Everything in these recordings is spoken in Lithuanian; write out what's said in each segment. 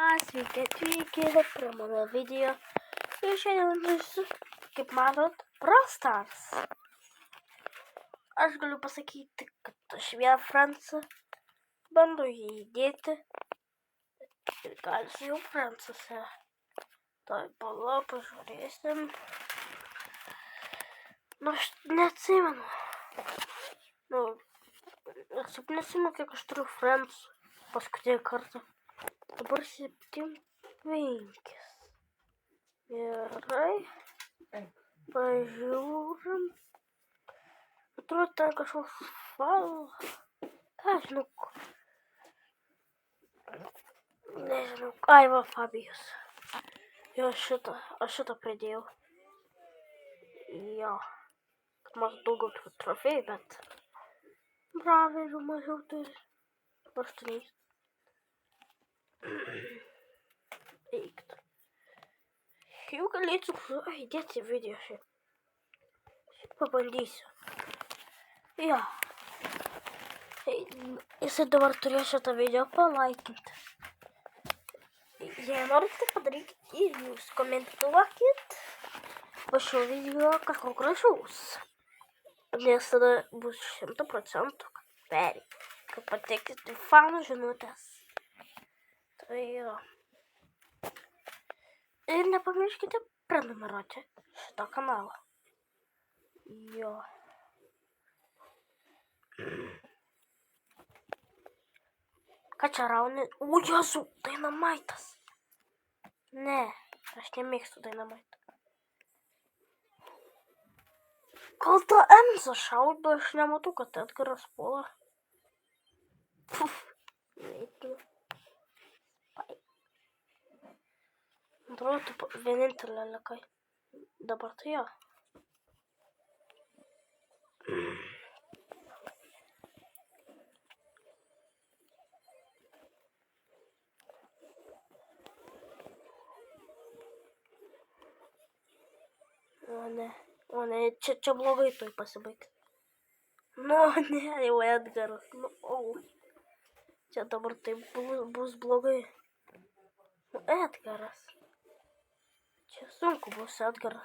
Sveiki atvykę prie mano video. Ir šiandien žaisiu, kaip matot, Brawl Stars. Aš galiu pasakyti, kad aš vieną Francą bandau jį įdėti. Ir gal jis jau Francose. Tai pala, pažiūrėsim. Nu, aš neatsimenu. Aš neatsimenu, kiek aš turiu Francų paskutinį kartą. Dabar 7-5. Gerai. Pažiūrim. Atrodo, ten kažkoks fal. Ką žinau. Nežinau. Ai, va, Fabijus. Jo, aš šitą pridėjau. Jo. Kad man daugiau turiu trofėjų, bet braverių mažiau turi. 8. Eiktų. Jau galėčiau įdėti video šiaip. Pabandysiu. Jo. Jisai dabar turės šitą video palaikinti. Jei norite padarykit ir jūs komentuokit po šio video kažko gražaus. Nes tada bus 100% kad patekit į fanų žinutės. Tai jo. Ir nepamirškite prenumeruoti šitą kanalą. Jo. Ką čia rauni? O, Jėzau, Dynamitas. Ne, aš nemėgstu Dynamite. Gal ta Enzo šaudo, aš nematau, kad Edgaras puola. Puf, neįtikiu. Atrodo, tu vienintelė likai. Dabar tai jo. O ne, čia blogai tuoj pasibaigs. Nu, ne, jau Edgaras. Nu, čia dabar tai bus blogai. Nu, Edgaras. Čia sunku bus Edgarą.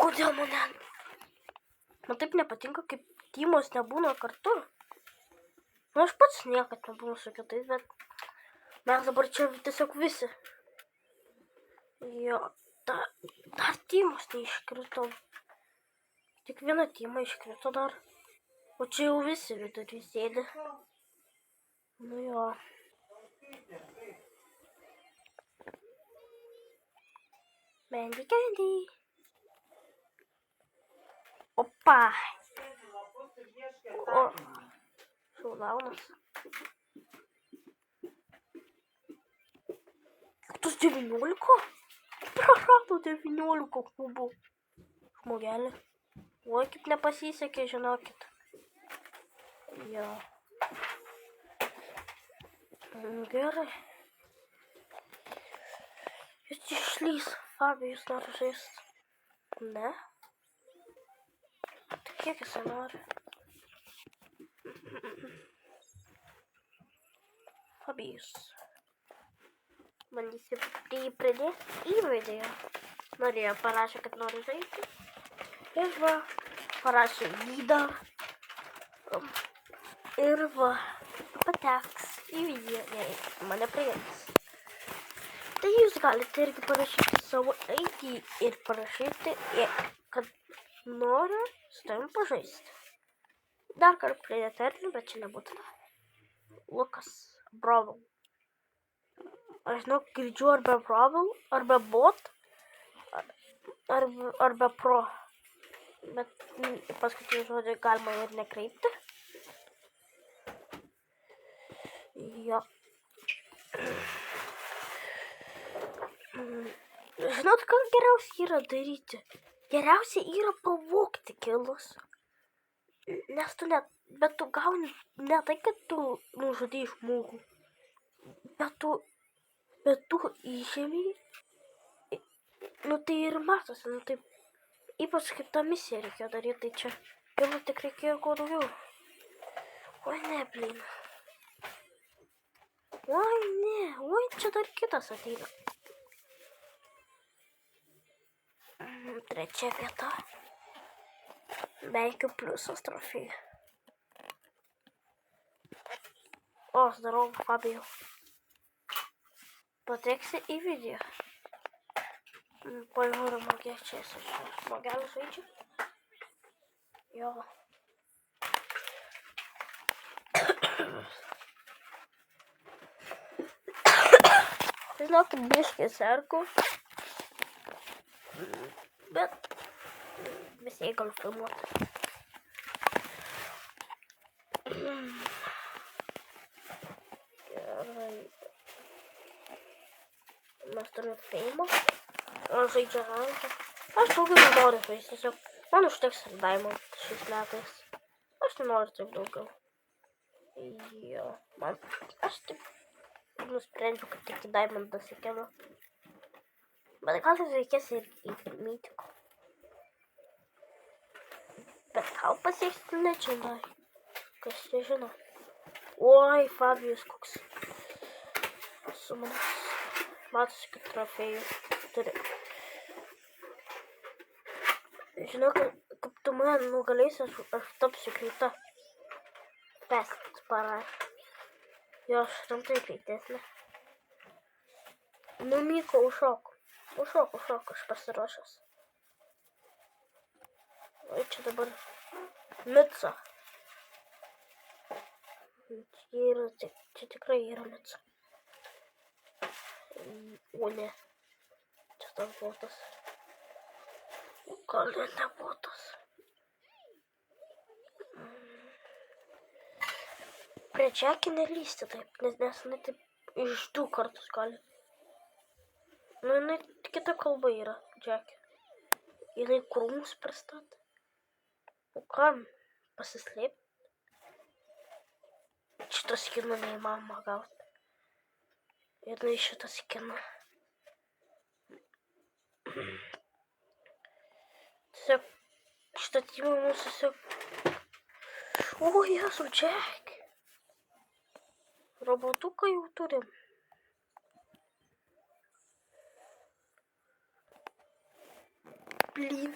Kodėl man taip nepatinka, kaip Timos nebūna kartu. Nu, aš pats niekad nebūnu su kitais, bet mes dabar čia tiesiog visi. Jo, dar Timos neiškrito. Tik viena Tima iškrito dar. O čia jau visi vidurį sėdi. Nu jo. Mandy Candy. Opa. O. Šaudaunas. Tu 19? Prarado 19 kubų. Žmogelį. Oi, kaip nepasisekė, žinokit. Jo. Gerai. Jis išlys. Fabijus nori žaisti. Ne? Tai kiek jisai nori? Fabijus. Bandysiu jį pridėti į video. Norėjo, parašė, kad nori žaisti. Ir va, parašė vydą. Ir va, pateks į video, jei mane priims. Tai jūs galite irgi parašyti savo ID ir parašyti, kad noriu su tavim pažaisti. Dar kartą pridėti ernių, bet čia nebūtina. Lukas Brawl. Aš žinau, girdžiu arba Brawl, arba bot, arba pro. Bet paskutinį žodį galima ir nekreipti. Jo. Žinot, ką geriausia yra daryti? Geriausia yra pavogti kilus. Nes bet tu gauni ne tai, kad tu nužudai žmogų. Bet tu išėmė. Nu tai ir matosi, nu taip. Ypač kaip tą misiją reikėjo daryti, tai čia jau tik reikėjo kuo daugiau. Oi ne, blin. Oi, ne, oi, čia dar kitas ateina. Trečia vieta. Beveik pliusas trofėjų. O, zdarau, Fabijau. Pateksi į video. Pažiūrėjau, kiek čia esu. Žmogelis žaidžia. Jo. Žinokit, biškį sergu. Bet visai galiu filmuoti. Gerai. Mes turime feimą. Aš žaidžiu ranką. Aš daugiau nenoriu žaisti. Tiesiog man užteks ir Diamond šiais metais. Aš nenoriu taip daugiau. Jo. Aš taip nusprendžiau, kad tik į Diamond dasikėliau. Bet gal tai reikės ir į mytiko. Bet gal pasiekti nežinai. Kas čia žino. Oi, Fabijus koks. Su manas. Matosi, kad trofėjų turi. Žinau, kaip tu mane nugalėsi, aš tapsiu greita. Fast parašė. Jo, aš rimtai greitesnė. Nu, Myko, užšok. Užšok, aš pasiruošęs. O čia dabar Mica. Čia tikrai yra Mica. O ne. Čia tas botas. Gal ne botas. Prie Džekį nelysti taip, nes jinai taip iš 2 kartus gali. Nu, jinai kita kalba yra, Džekį. Jinai krūmus pristatė. O kam? Pasislėpti? Šitą skiną neįmanoma gauti. Ir šitą skiną. Tiesiog šitą timą mums tiesiog... O, Jezu, Džekį. Robotuką jau turim. Blin.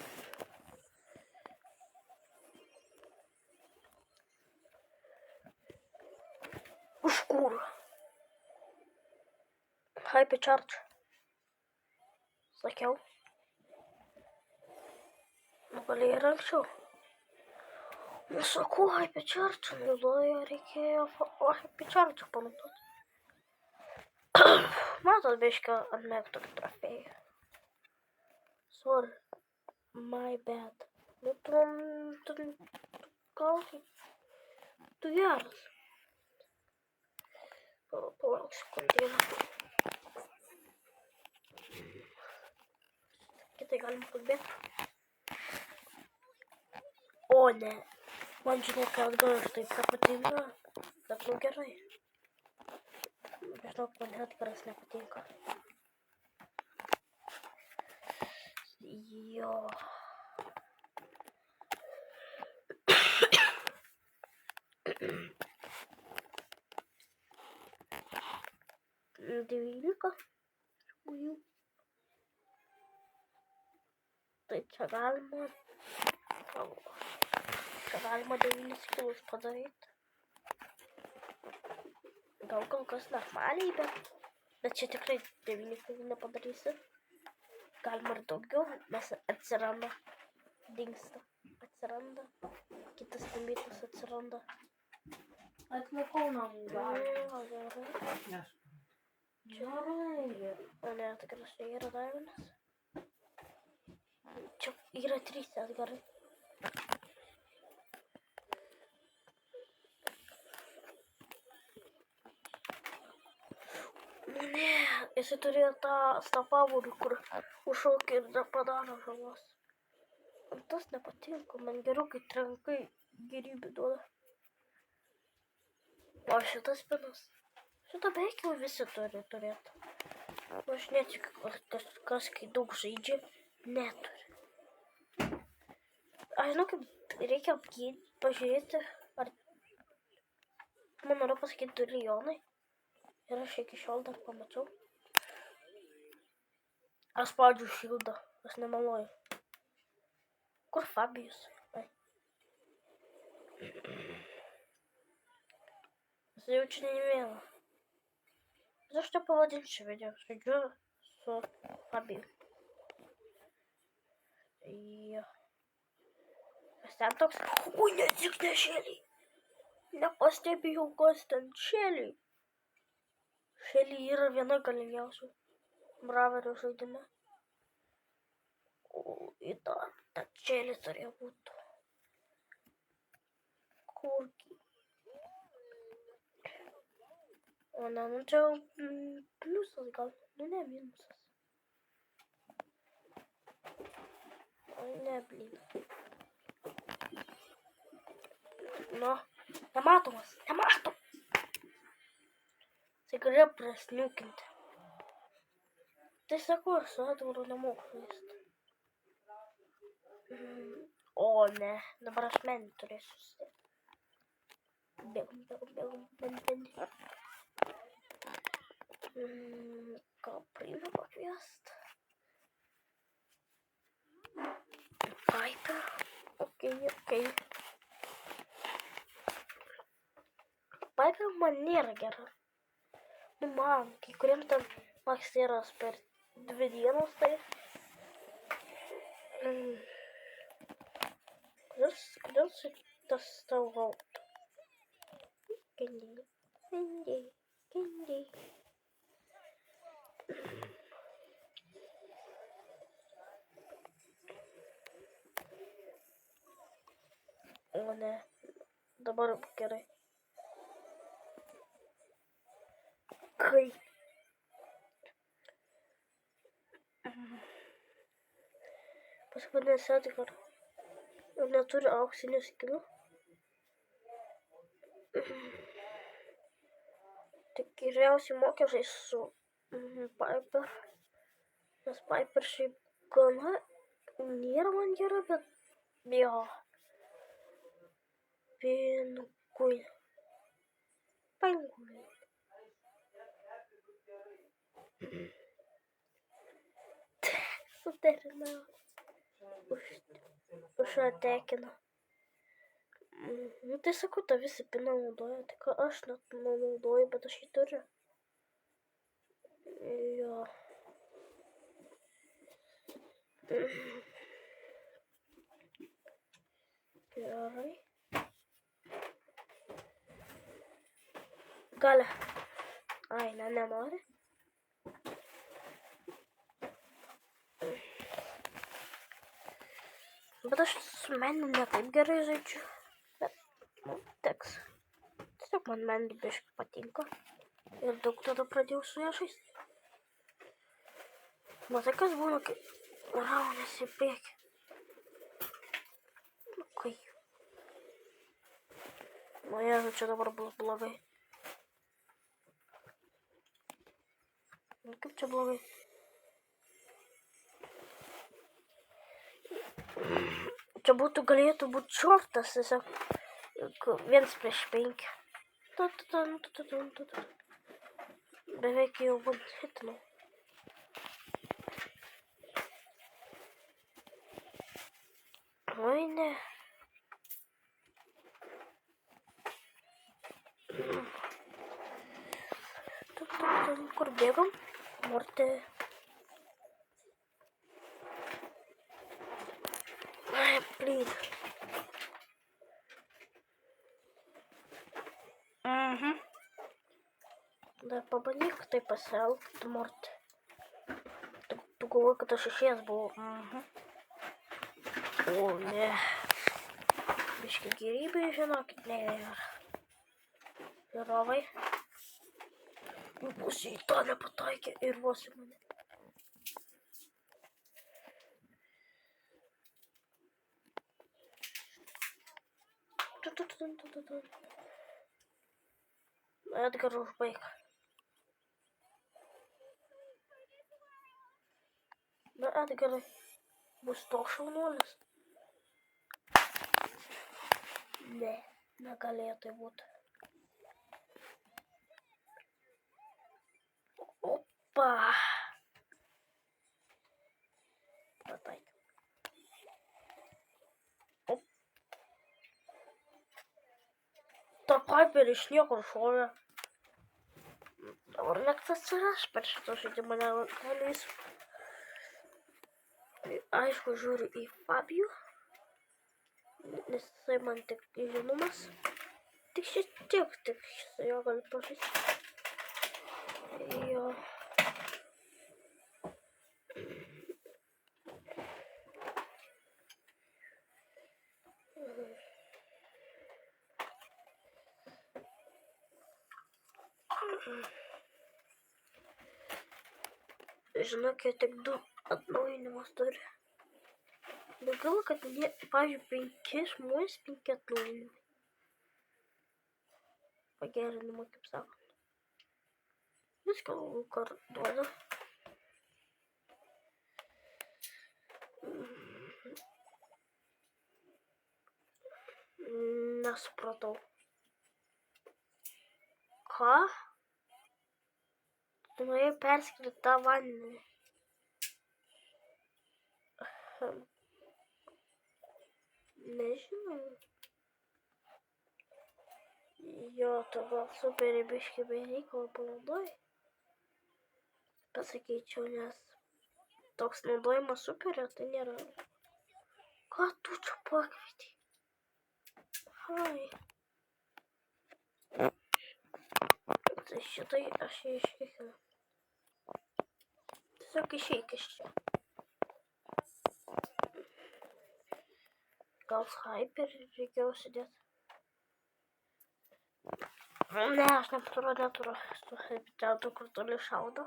Už kur? Hypercharge. Sakiau. Nugalėjai ir anksčiau. Nesakau, Hypercharge naudoju, reikėjo Hypercharge panaudoti. Matot, biškio atmėgtų trofėjų. Sorry. My bad. Nu, tu gal tu geras. Palauk sekundėlę. Kitai galim kalbėti. O ne. Man žinau, kad gal ir taip nepatinka. Bet nu gerai. Žinau, man Edgaras nepatinka. Jo. Dvylika. Tai čia galima 9 kilus padaryti. Gal kas normaliai, bet čia tikrai 9 kilų nepadarysi. Galima ir daugiau, nes atsiranda, dingsta, atsiranda, kitas limitas atsiranda. Atlikau namų darbą. Gerai. Gerai. O ne, tikrai yra Diamondas. Čia yra 3 Edgarai. Ne, jisai turėjo tą pavorį, kur užšaukia ir nepadaro žalos. Man tas nepatinka, man geriau, kai trenkai gyrybių duoda. O šitas spinas. Šitą beveik jau visi turi turėti. Aš netikiu, kas kai daug žaidžia, neturi. Aš žinau, kaip reikia pažiūrėti, ar man noriu pasakyti 2 milijonai. Ir aš iki šiol dar pamačiau. Aš spaudžiu šildą, aš nemeluoju. Kur Fabijus? Ai. Jis jaučiu nevėlą. Bet aš čia pavadinčiau video. Žaidžiu su Fabiju. Jo. Kas ten toks? Ui, netik ne šėliai. Nepastebėjau, kas ten šėliai. Šėliai yra viena galingiausių Braverio žaidime. Į tą šėlį turėjo būti. Kurgi. O ne, nu čia pliusas gal. Nu ne, minusas. O ne, blyn. Nu, nematomas, nematom. Tai galėjo prasniukinti. Tai sakau, aš su Edvaru nemoku žaisti. O ne, dabar aš menį turėsiu susidėti. Bėgum. Ką priimę pakviest? Piper. Okei. Piper man nėra gera. Nu man, kai kuriem ten makseras per 2 dienos, tai... Kodėl šitas tau valdo? Kendi. O ne, dabar gerai. Kai. Paskutinis Edgar. Ir neturi auksinių skinių. Tik geriausiai mokė žaisti su Piper. Nes Piper šiaip gana nėra man gera, bet jo. Pingui. Suderinau. Užatekino. Nu tai sakau, tą visi piną naudoja, tik aš net naudoju, bet aš jį turiu. Jo. Gerai. Galia. Ai, ne, nenori. Bet aš su meniu ne taip gerai žaidžiu. Bet, teks. Tiesiog man meniu biškai patinka. Ir daug tada pradėjau su ją žaisti. Matai, kas būna, kai raunasi į priekį. Nu, kai. Nu, jeigu čia dabar bus blogai. Nu, kaip čia blogai? Čia galėtų būti šortas, tiesiog 1-5. Beveik jau hitinau. Oi, ne. Kur bėgam? Mortė. Ai, blyn. Dar pabandyk taip pasielgti, Mortė. Tu galvoji, kad aš išėjęs buvau. O, ne. Biški gyrybai, žinokit, ne. Žiūrovai. Vos į tą nepataikė ir vos į mane. Edgar užbaig. Na, Edgarai, bus toks šaunuolis. Ne, negalėjo tai būti. Опа. Пataik. Op. Ta Piper iš niekur šovė. Dabar nektas atsiras per šito žaidimą neleis. Aišku, žiūriu į Fabijų, nes jisai man tik žinomas. Tik šiek tiek, tik su jo galiu pažaisti. Jo. Žinok, jie tik 2 atnaujinimus turi. Daugiau, kad jie, pavyzdžiui, 5 žmonės, 5 atnaujinimai. Pagerinimai, kaip sakant. Viską kartuoju. Nesupratau. Ką? Tu norėjai perskirti tą vandenį. Nežinau. Jo, tu gal super biškį be reikalo panaudojai. Pasakyčiau, nes toks naudojimas superio tai nėra. Ką tu čia pakvietei? Hai. Tai šitai aš iškėkiau. Tiesiog išeik iš čia. Gal Hyper reikėjo sėdėti? Ne, aš neturiu. Su Hyper daug kur toli šaudo.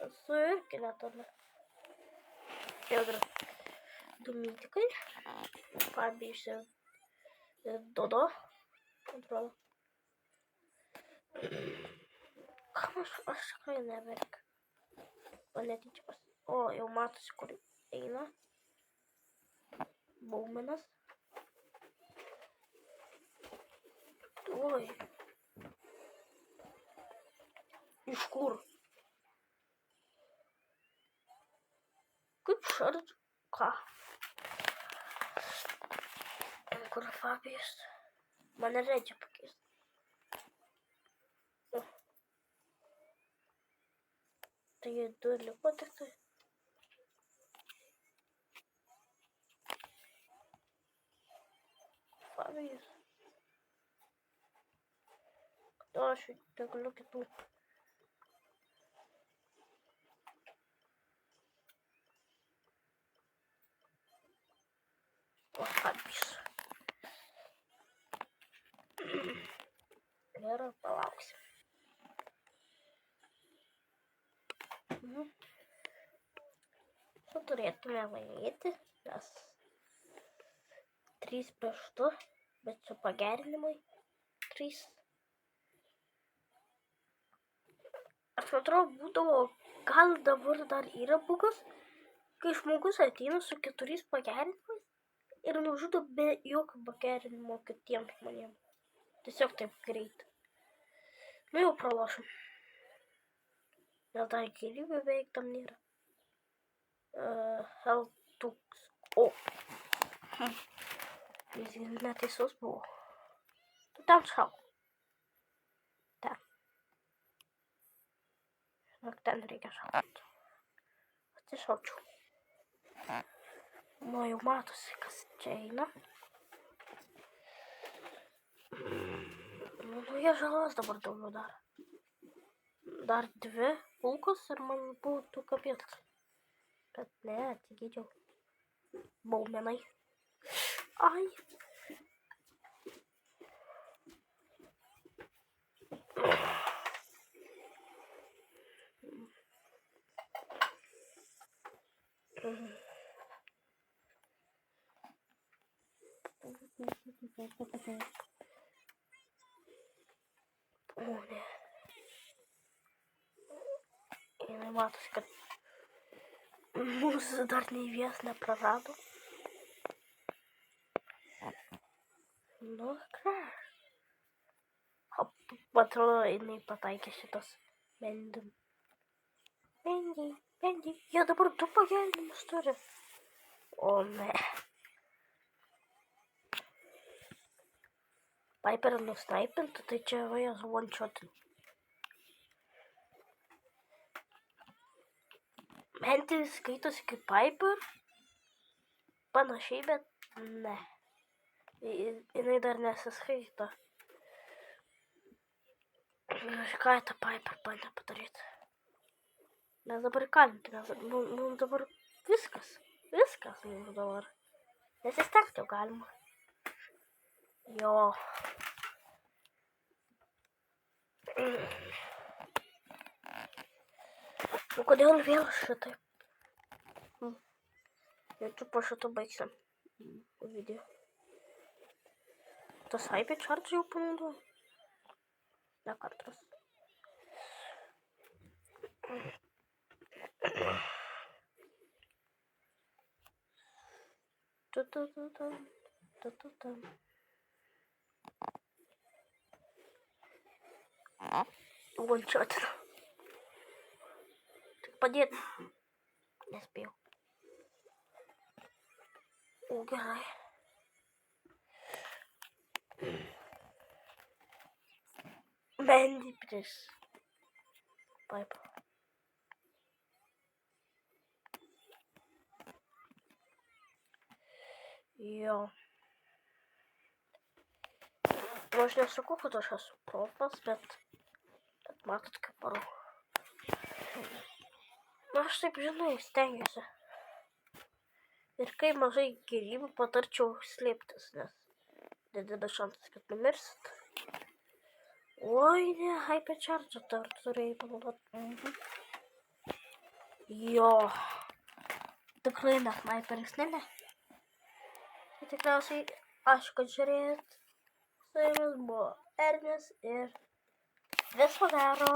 Esu irgi netoli. Jau yra 2 mytikai. Fabijus ir Dodo. Atrodo. Kam aš tikrai neverkiu. O netyčia O, jau matosi, kur eina. Baumenas. Oi. Iš kur? Kaip šardžiu? Ką? Kur Fabijus? Mane reikia pakeisti. Tai 2 liko tik tai. Fabijus. Kodėl aš negaliu kitų? O Fabijus. Gerai, palauksim. Čia turėtume laimėti, nes 3 prieš 2, bet su pagerinimai 3. Aš atrodo, būdavo, gal dabar dar yra bugas, kai žmogus ateina su 4 pagerinimais ir nužudo be jokio pagerinimo kitiems žmonėms. Tiesiog taip greit. Nu jau pralošim. Gal dar gyvybių beveik tam nėra. L2. O. Jis neteisus buvo. Tu ten šau. Ten. Žinok, ten reikia šauti. Atsišaučiau. Nu jau matosi, kas čia eina. Nu jie žalos dabar daugiau daro. Dar 2 kulkos ir man būtų kapėtas. Bet ne, atsigydžiau. Baumenai. Ai. O ne. Ir matosi, kad mūsų dar nei vienas neprarado. Nu, ką? Atrodo, jinai pataikė šitas Bendim. Bendi. Ya dabar du pagelbėjimus turi. O ne. Piper nusnaipinta, tai čia vajas one-shotin. Bendi skaitosi kaip Piper. Panašiai, bet ne. Jinai dar nesiskaito. Ką tą Piper bandė padaryti? Mes dabar įkalinti, mums dabar viskas mums dabar. Nesistengti jau galima. Jo. Nu kodėl vėl šitaip? Ir čia po šito baigsim video. Tas Hypercharge jau panaudoju. Ne kartas. One-shotin. Tik padėti. Nespėjau. O, gerai. Bendy prieš Piper. Jo. Aš nesakau, kad aš esu profas, bet matot, kaip parau. Aš taip žinai, stengiuosi. Ir kai mažai gyvybių, patarčiau slėptis, nes didelis šansas, kad numirsit. Oi, ne, Hypercharge dar turėjai panaudoti. Jo. Tikrai ne, Hyperis, ne. Tai tikriausiai, ačiū, kad žiūrėjot. Su jumis buvo Ernest ir viso gero.